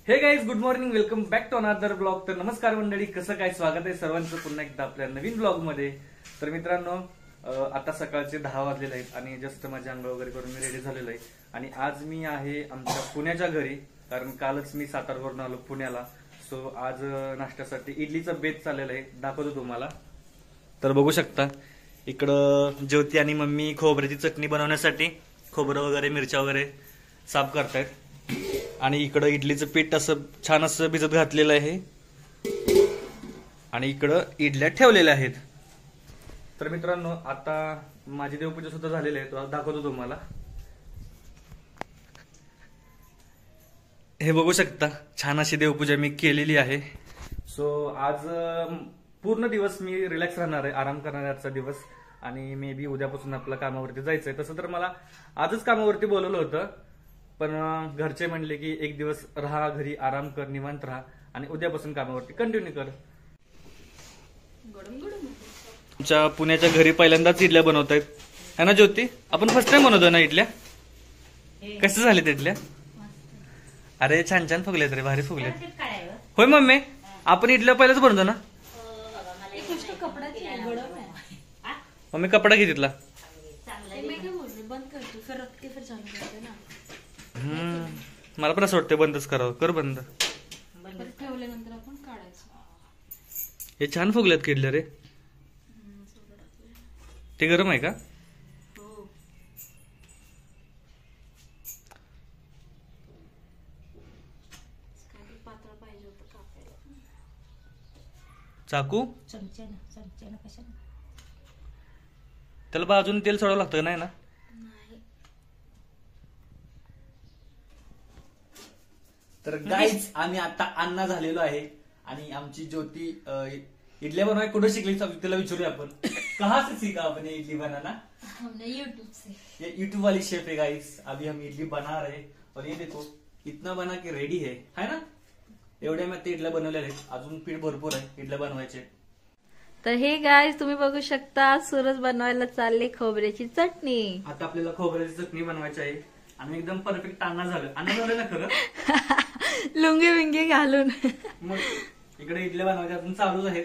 हे guys, good morning, welcome back to another blog. तर नमस्कार मंडळी, कसं काय स्वागत आहे सर्वांचं पुन्हा एकदा आपल्या नवीन ब्लॉग मध्ये. तर मित्रांनो, आता सकाळचे 10 वाजलेले आहेत आणि जस्ट माझ्या अंघोळ वगैरे करून मी रेडी झालेलो आहे. आणि आज मी आहे आमच्या पुण्याच्या घरी, कारण कालच मी सातारवरून आलो पुण्याला. सो आज नाश्त्यासाठी इडलीचा बेत चाललेला आहे, दाखवतो तुम्हाला. तर बघू शकता इकडं ज्योती आणि मम्मी खोबऱ्याची चटणी बनवण्यासाठी खोबरं वगैरे मिरच्या वगैरे साफ करतायत. आणि इकडं इडलीचं पीठ असं छान असं भिजत घातलेलं आहे आणि इकडं इडल्या ठेवलेल्या आहेत. तर मित्रांनो, आता माझी देवपूजा सुद्धा झालेली आहे, तो दाखवतो तुम्हाला. हे बघू शकता, छान अशी देवपूजा मी केलेली आहे. सो आज पूर्ण दिवस मी रिलॅक्स राहणार आहे, आराम करणार आहे आजचा दिवस. आणि मे बी उद्यापासून आपल्या कामावरती जायचंय. तसं तर मला आजच कामावरती बोलवलं होतं, पण घरचे म्हणले की एक दिवस राहा घरी, आराम कर, निवांत राहा आणि उद्यापासून कामावरती कंटिन्यू कर. तुमच्या पुण्याच्या घरी पहिल्यांदाच इडल्या बनवतायत है ना ज्योती? आपण फर्स्ट टाइम बनवतोय ना इडल्या? कसे झाले इडल्या? अरे छान छान फुगलेत रे, भारी फुगलेत. होय मम्मी, आपण इडल्या पहिल्याच बनवतो ना? मम्मी कपडा घे तिथला. मला पण असं वाटतं बंदच करावं. कर बंद. ठेवल्यानंतर आपण काढायचं. हे छान फुगल्यात किडलं रे. ते गरम आहे का? हो. पातळ पाहिजे होतं कापायला. चाकू चमच्यानं कशाला? त्याला बाजून तेल सोडावं लागतं का? नाही ना? तर गाईज, आम्ही आता अण्णा झालेलो आहे आणि आमची ज्योती इडल्या बनवाय कुठं शिकली तिला विचारूया आपण. कहाँ से सीखा आपने इडली बनाना? हमने यूट्यूब से. ये यूट्यूब वाली शेफ है गाइस. अभी हम इडली बना रहे हैं और ये देखो इतना बना के रेडी है ना? एवढ्या मी इडल्या बनवल्या आहेत, अजून पीठ भरपूर आहे इडल्या बनवायचे. तर हे गाईज, तुम्ही बघू शकता सूरज बनवायला चालले खोबऱ्याची चटणी. आता आपल्याला खोबऱ्याची चटणी बनवायची आहे आणि एकदम परफेक्ट अण्णा झालं ना खरं. लुंगी विंगी घालून. मग इकडे इडल्या बनवायच्या अजून चालूच आहेत.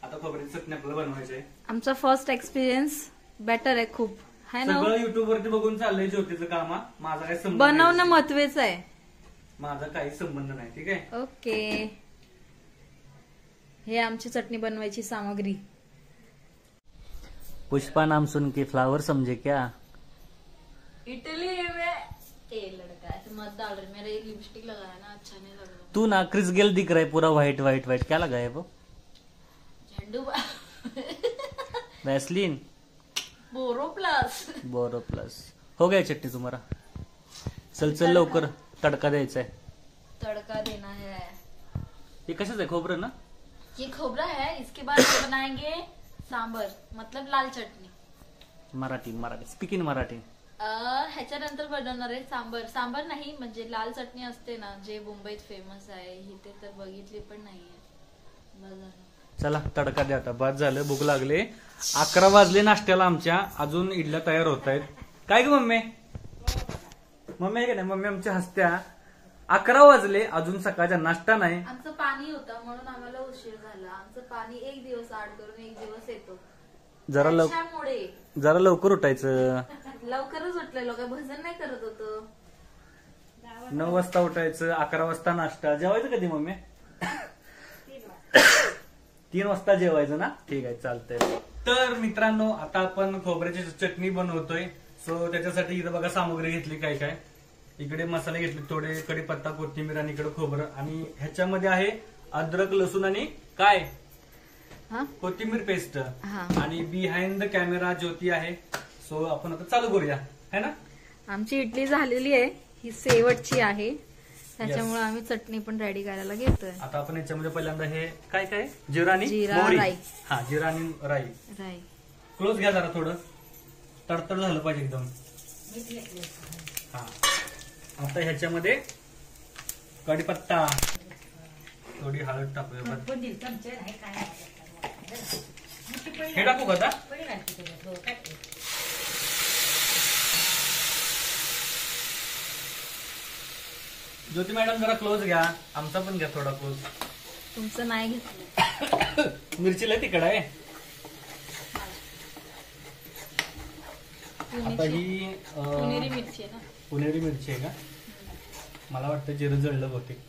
आता खोबऱ्याची चटणी आपल्याला बनवायची आहे. आमचा फर्स्ट एक्सपिरियन्स बेटर आहे खूप, है ना? सगळं युट्यूब वरती बघून चाललंय ज्योतीचं काम. माझा काही संबंध बनवणं नाही. महत्वाचं आहे. माझा काही संबंध नाही, ठीक आहे. ओके. हे आमची चटणी बनवायची सामग्री. पुष्पा नाम सुन के फ्लावर समझे क्या? इटली में लड़का है, मत डाल रहे. मेरा एक लिपस्टिक लगाया ना, अच्छा नहीं लग रहा. तू ना क्रिस गेल दिख रहा है पूरा व्हाइट व्हाइट व्हाइट. क्या लगा है वो? झंडू वैसलीन. बोरो प्लस हो गया चटनी तुम्हारा. चल लवकर तडका द्यायचा आहे. तड़का देना है. हे कशाच आहे? खोबरं ना? ये खोबरा है. इसके बाद हम बनाएंगे सांबर, मतलब लाल चटणी. Marathi speak in Marathi. ह्याच्यानंतर बनवणार आहे सांबर नाही, म्हणजे लाल चटणी असते ना, जे मुंबईत फेमस आहे. ही ते तर बघितली पण नाहीये. चला तडका द्या आता, बाद झालं, भूक लागले. 11 वाजले नाश्त्याला आमच्या, अजून इडल्या तयार होत आहेत. काय ग मम्मी आहे का नाही? मम्मी आमच्या हसत्या. 11 वाजले, अजून सकाळचा नाश्ता नाही. आमचं पाणी होतं म्हणून आम्हाला उशीर झाला. आमचं पाणी एक दिवस आड करून एक दिवस येतो. जरा लवकर उठायचं. लवकरच उठलेलो, काय भजन नाही करत होतो. 9 वाजता उठायचं, 11 वाजता नाश्ता. जेवायचं कधी मम्मी? 3 वाजता जेवायचं ना? ठीक आहे, चालतंय. तर मित्रांनो, आता आपण खोबऱ्याची चटणी बनवतोय. सो त्याच्यासाठी इथं बघा सामग्री घेतली काय काय. इकडे मसाले घेतले थोडे, कढीपत्ता, कोथिंबीर आणि इकडे खोबरं. आणि ह्याच्यामध्ये आहे अद्रक, लसूण आणि काय कोथिंबीर पेस्ट. आणि बिहाइंड द कॅमेरा ज्योती आहे. सो आपण आता चालू करूया, है ना? आमची इडली झालेली आहे, ही शेवटची आहे, त्याच्यामुळे आम्ही चटणी पण रेडी करायला घेतोय. आता आपण याच्यामध्ये पहिल्यांदा हे काय जिरा आणि राई. हा, जिरा आणि राई. क्लोज घ्या जरा, थोडं तडतड झालं पाहिजे एकदम. हा, आता ह्याच्यामध्ये कढीपत्ता, थोडी हळद टाकूया. हे टाकू का आता? ज्योती मॅडम जरा क्लोज घ्या, आमचा पण घ्या थोडा क्लोज. तुमचं नाही घेतलं. मिरची लय तिखट आहे. आता ही पुणेरी मिरची आहे ना. पुणेरी मिरची आहे का? मला वाटतं जिरं जळलं बहुतेक.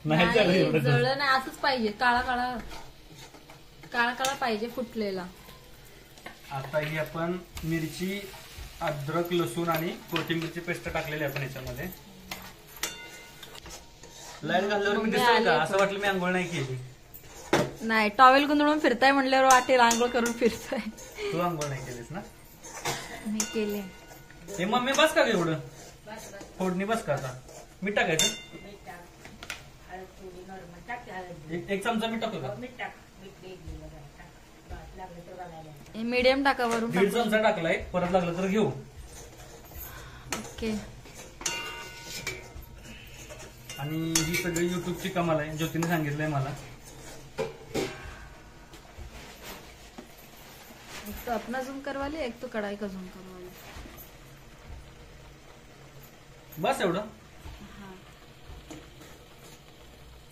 नाही जळलं एवढं. जळलं नाही, असंच पाहिजे. काळा काळा काळा काळा पाहिजे फुटलेला. आता ही आपण मिरची, अद्रक, लसूण आणि कोथिंबीरची पेस्ट टाकलेली आपण याच्यामध्ये. लाईट घालल्यावर मी दिसतोय का? असं वाटलं मी आंघोळ नाही केली. नाही, टॉवेल गुंदळून फिरताय म्हणल्यावर वाटेल आंघोळ करून फिरताय. तू आंघोळ नाही केलीस ना? मी केले. हे मम्मी बस का ग एवढं? फोडणी बस का आता? मीठ टाकायचं? एक चमचा मीठ टाकू का? मीडियम टाका वरून. 1.5 चमचा टाकलाय, परत लागलं तर घेऊ. ओके. आणि ही सगळी युट्यूबची कमाल आहे, ज्योतीने सांगितलंय मला. एक तो अपना झूम करवाले, एक तो कढ़ाई का झूम करवाले. बस एवढं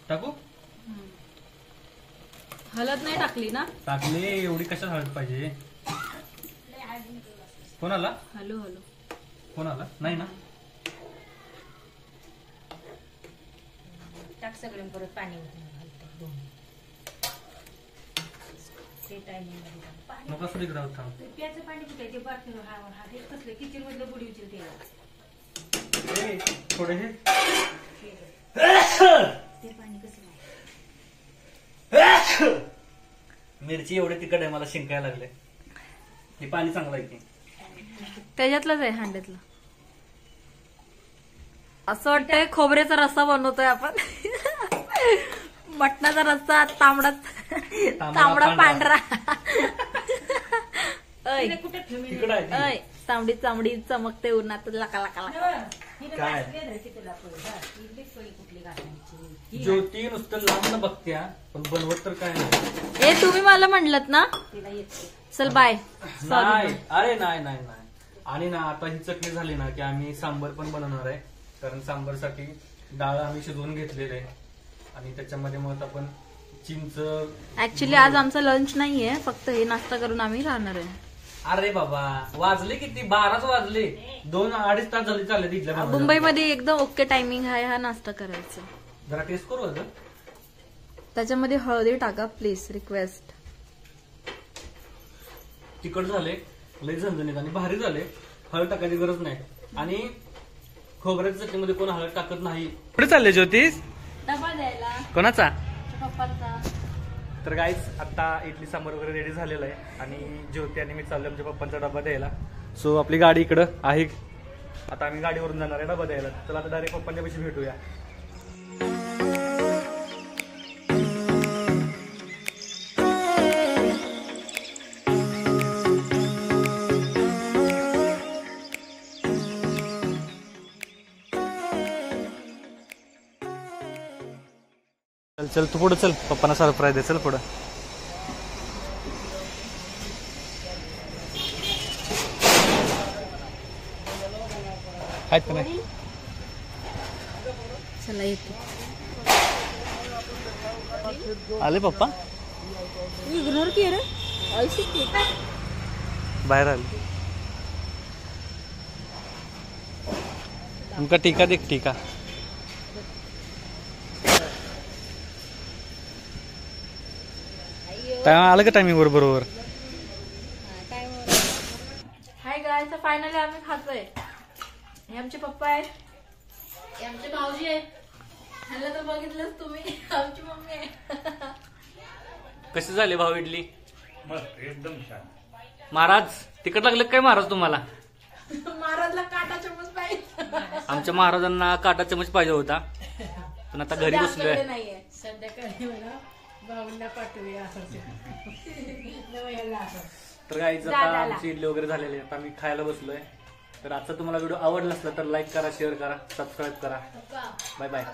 टाकू? हळद नाही टाकली ना? टाकले. एवढी कशात हळद पाहिजे? कोणाला? Hello hello. कोणाला? नाही ना. टाक सगळं परत पाणी नको असं तिकडे थांब. प्याचं पाणी कुठे ते बाथरूम हे कसलं किचन मधलं बुडी उचलते थोडे हे ते पाणी कसं मिरची एवढी तिखट आहे, मला शिंकायला लागले. हे पाणी चांगलं आहे की त्याच्यातलंच आहे हांड्यातलं. असं वाटतंय खोबऱ्याचा रस्सा बनवतोय आपण. मटणाचा रस्सा तांबडा पांढरा. अय कुठे तिकड आहे ती. अय तांबडी चांबडी चमकते उन्हात लका लका लका. काय? कुठली घालायची ज्योती नुसतं लांब बघत्या, पण बनवत तर काय नाही. ए तुम्ही मला म्हणलत ना. तिला येते. चल बाय. नाही, अरे नाही नाही नाही. आणि ना आता ही चटणी झाली ना की आम्ही सांबर पण बनवणार आहे. कारण सांबरसाठी डाळ आम्ही शिजवून घेतलेली आहे आणि त्याच्यामध्ये मग आपण चिंच. ऍक्च्युली आज आमचा लंच नाहीये, फक्त हे नाश्ता करून आम्ही राहणार आहे. अरे बाबा, वाजले किती? 12च वाजले. 2-2.5 तास झाले चालले तिथल्या. मुंबईमध्ये एकदम ओके टायमिंग आहे हा नाश्ता करायचा. जरा टेस्ट करू आता. त्याच्यामध्ये हळदी टाका प्लीज, रिक्वेस्ट. तिखट झाले, लय झणझणीत आणि भारी झाले. हळद टाकायची गरज नाही. आणि खोबऱ्याच्या चटणीमध्ये कोण हळद टाकत नाही. कुठे चालले ज्योतिष? डबा द्यायला. कोणाचा? पप्पांचा. तर गाईज आता इडली सांबार वगैरे रेडी झालेलं आहे आणि ज्योती आणि मी चाललो आमच्या पप्पांचा डबा द्यायला. सो आपली गाडी इकडं आहे. आता आम्ही गाडीवरून जाणार आहे डबा द्यायला. चला आता डायरेक्ट पप्पांच्या पाशी भेटूया. चल चल तू पुढं चल, पप्पांना सरप्राईज दे. चल पुढं. आहेत का नाही? चला येते. आले पप्पा? इग्नोर की रे. ऐसी की बाहेर आले. उनका टीका देख, टीका. आलं का टायमिंग बरोबर? हाय गाईज, फायनली आम्ही खातोय. हे आमचे पप्पा आहेत, हे आमचे भाऊजी आहेत. ह्याला तर बघितलंच तुम्ही, आमची मम्मी आहे. कसे झाले भाऊ इडली? एकदम छान. महाराज तिकट लागलं काय महाराज तुम्हाला? महाराजला काटा चमच पाहिजे. आमच्या महाराजांना काटा चमच पाहिजे होता, पण आता घरी बसलोय. नाहीये. संध्याकाळी मला भाऊंना पाठवूया. तर गाईच आता आमची इडली वगैरे झालेली आहे. आता आम्ही खायला बसलोय. तर आजचा तुम्हाला व्हिडिओ आवडला असला तर लाईक करा, शेअर करा, सबस्क्राईब करा. Bye bye.